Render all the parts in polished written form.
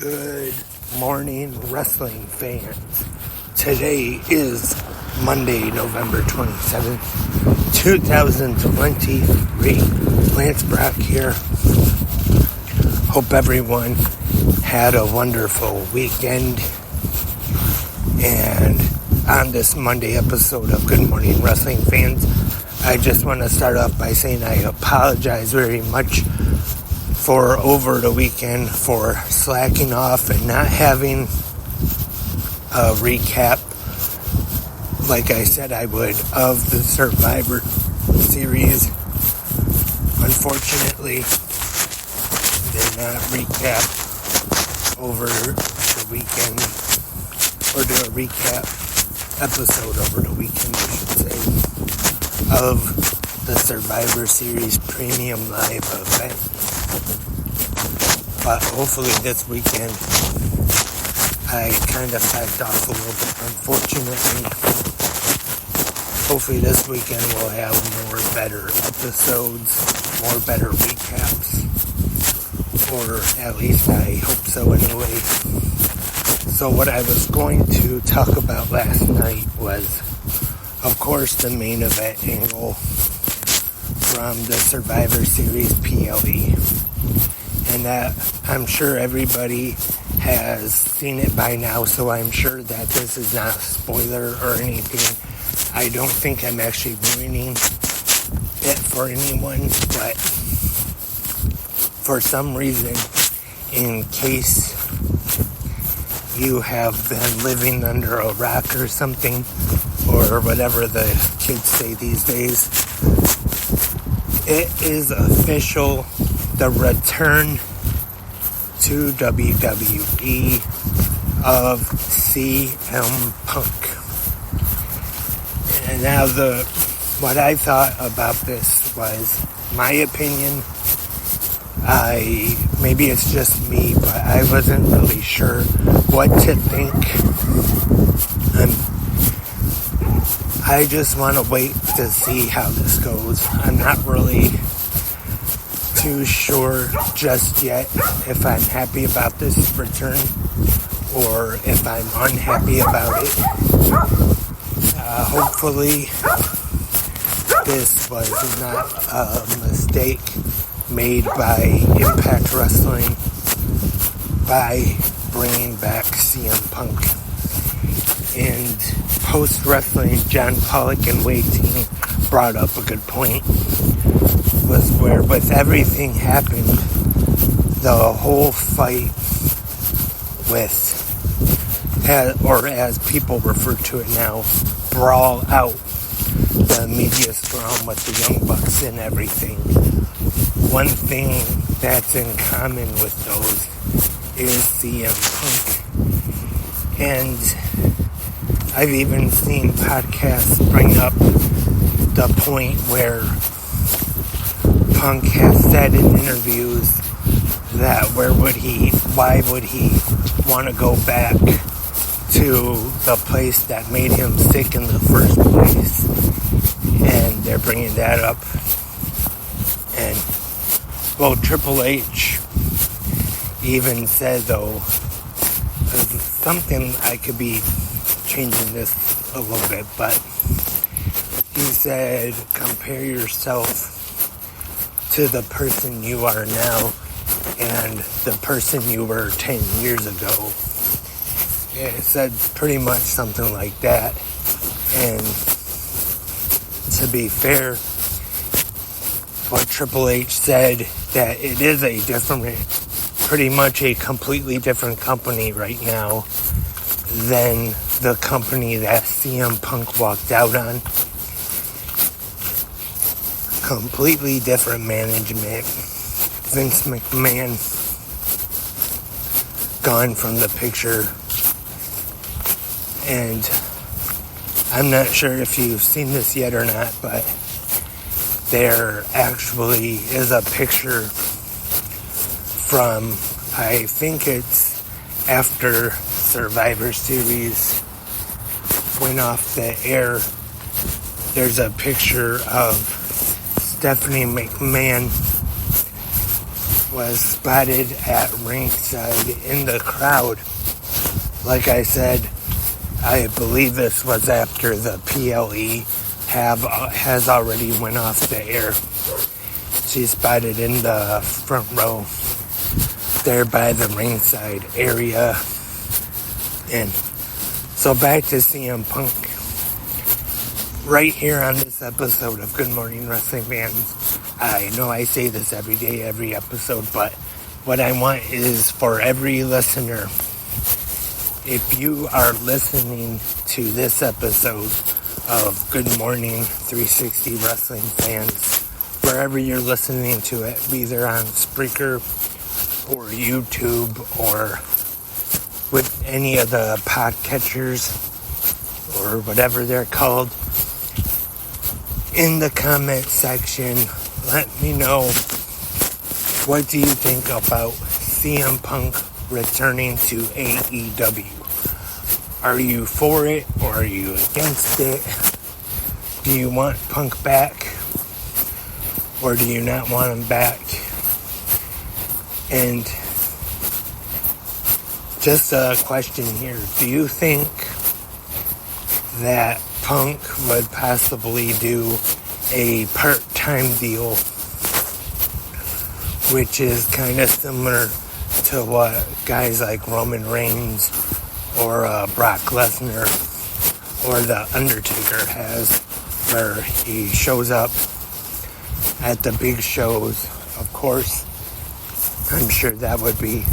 Good morning, wrestling fans. Today is Monday, November 27th, 2023. Lance Brock here. Hope everyone had a wonderful weekend. And on this Monday episode of Good Morning Wrestling Fans, I just want to start off by saying I apologize very much for over the weekend for slacking off and not having a recap like I said I would of the Survivor Series. Unfortunately, did not recap over the weekend, or do a recap episode over the weekend, I should say, of the Survivor Series Premium Live event. But hopefully this weekend I kind of backed off a little bit, unfortunately. Hopefully this weekend we'll have more better episodes, more better recaps, or at least I hope so anyway. So what I was going to talk about last night was, of course, the main event angle from the Survivor Series PLE. And that I'm sure everybody has seen it by now, so I'm sure that this is not a spoiler or anything. I don't think I'm actually ruining it for anyone, but for some reason, in case you have been living under a rock or something, or whatever the kids say these days, it is official. The return to WWE of CM Punk. And now what I thought about this was, my opinion, maybe it's just me, but I wasn't really sure what to think. I just want to wait to see how this goes. I'm not really too sure just yet if I'm happy about this return or if I'm unhappy about it. Hopefully this was not a mistake made by Impact Wrestling by bringing back CM Punk. And post-wrestling, John Pollock and Wade Team brought up a good point, was where with everything happened, the whole fight with, or as people refer to it now, brawl out, the media scrum with the Young Bucks and everything. One thing that's in common with those is CM Punk. And I've even seen podcasts bring up the point where Punk has said in interviews that why would he want to go back to the place that made him sick in the first place? And they're bringing that up. And, well, Triple H even said, though, something, I could be changing this a little bit, but he said, compare yourself to the person you are now and the person you were 10 years ago. It said pretty much something like that. And to be fair, what Triple H said, that it is pretty much a completely different company right now than the company that CM Punk walked out on. Completely different management. Vince McMahon gone from the picture. And I'm not sure if you've seen this yet or not, but there actually is a picture from, I think it's after Survivor Series went off the air. There's a picture of Stephanie McMahon was spotted at ringside in the crowd. Like I said, I believe this was after the PLE has already went off the air. She's spotted in the front row there by the ringside area. And so back to CM Punk. Right here on this episode of Good Morning Wrestling Fans. I know I say this every day, every episode, but what I want is for every listener, if you are listening to this episode of Good Morning 360 Wrestling Fans, wherever you're listening to it, either on Spreaker or YouTube or with any of the podcatchers or whatever they're called, in the comment section, let me know, what do you think about CM Punk returning to AEW? Are you for it or are you against it? Do you want Punk back or do you not want him back? And just a question here, do you think that Punk would possibly do a part-time deal, which is kind of similar to what guys like Roman Reigns or Brock Lesnar or The Undertaker has, where he shows up at the big shows. Of course, I'm sure that would be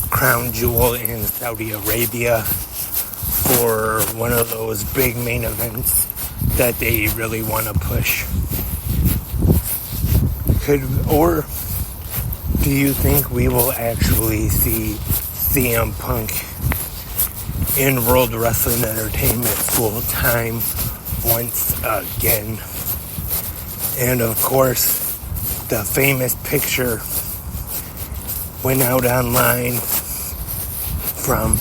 Crown Jewel in Saudi Arabia, for one of those big main events that they really want to push. Or do you think we will actually see CM Punk in World Wrestling Entertainment full time once again? And of course, the famous picture went out online from,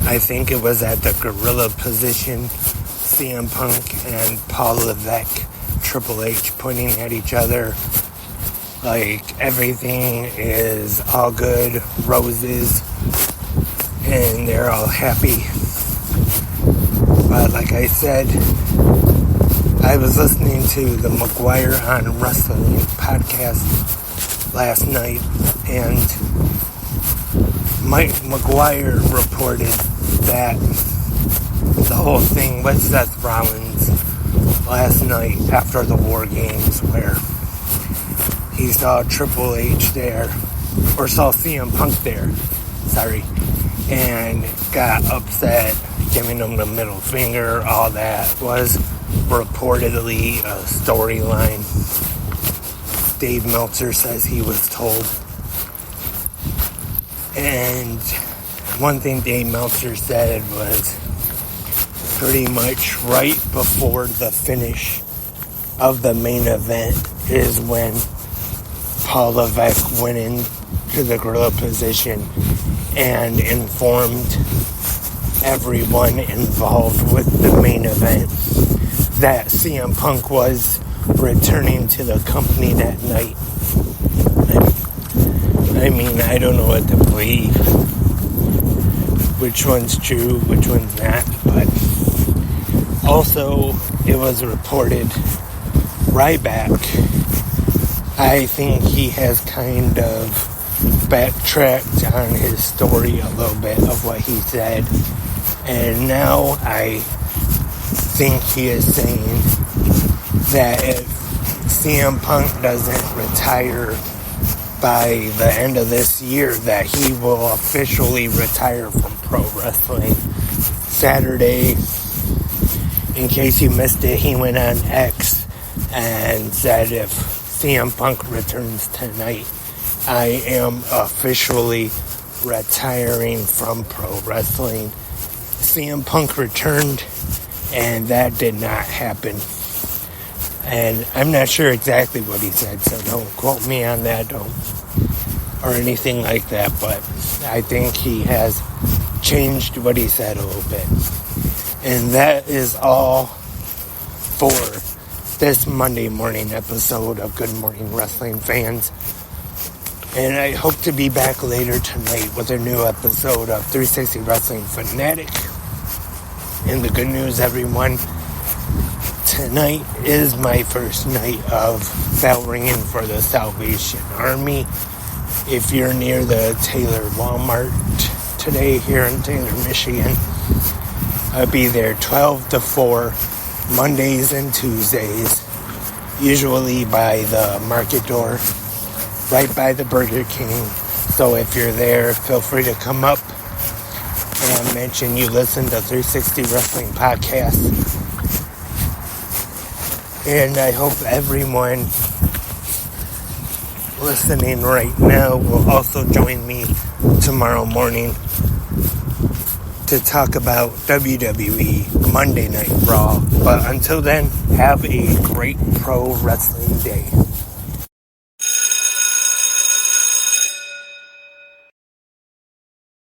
I think it was at the Gorilla Position, CM Punk and Paul Levesque, Triple H pointing at each other like everything is all good, roses, and they're all happy. But like I said, I was listening to the McGuire on Wrestling podcast last night, and Mike McGuire reported that the whole thing with Seth Rollins last night after the War Games, where he saw Triple H there, or saw CM Punk there, and got upset, giving him the middle finger. All that was reportedly a storyline. Dave Meltzer says he was told. And one thing Dave Meltzer said was pretty much right before the finish of the main event is when Paul Levesque went into the Gorilla Position and informed everyone involved with the main event that CM Punk was returning to the company that night. I mean, I don't know what to believe. Which one's true, which one's not. But also, it was reported Ryback, I think he has kind of backtracked on his story a little bit of what he said. And now I think he is saying that if CM Punk doesn't retire by the end of this year, that he will officially retire from pro wrestling. Saturday, in case you missed it, he went on X and said, if CM Punk returns tonight, I am officially retiring from pro wrestling. CM Punk returned, and that did not happen. And I'm not sure exactly what he said, so don't quote me on that, or anything like that, but I think he has changed what he said a little bit. And that is all for this Monday morning episode of Good Morning Wrestling Fans. And I hope to be back later tonight with a new episode of 360 Wrestling Fanatic. And the good news, everyone, tonight is my first night of bell ringing for the Salvation Army. If you're near the Taylor Walmart today here in Taylor, Michigan, I'll be there 12 to 4, Mondays and Tuesdays, usually by the market door, right by the Burger King. So if you're there, feel free to come up and mention you listen to 360 Wrestling Podcast. And I hope everyone listening right now will also join me tomorrow morning to talk about WWE Monday Night Raw. But until then, have a great pro wrestling day.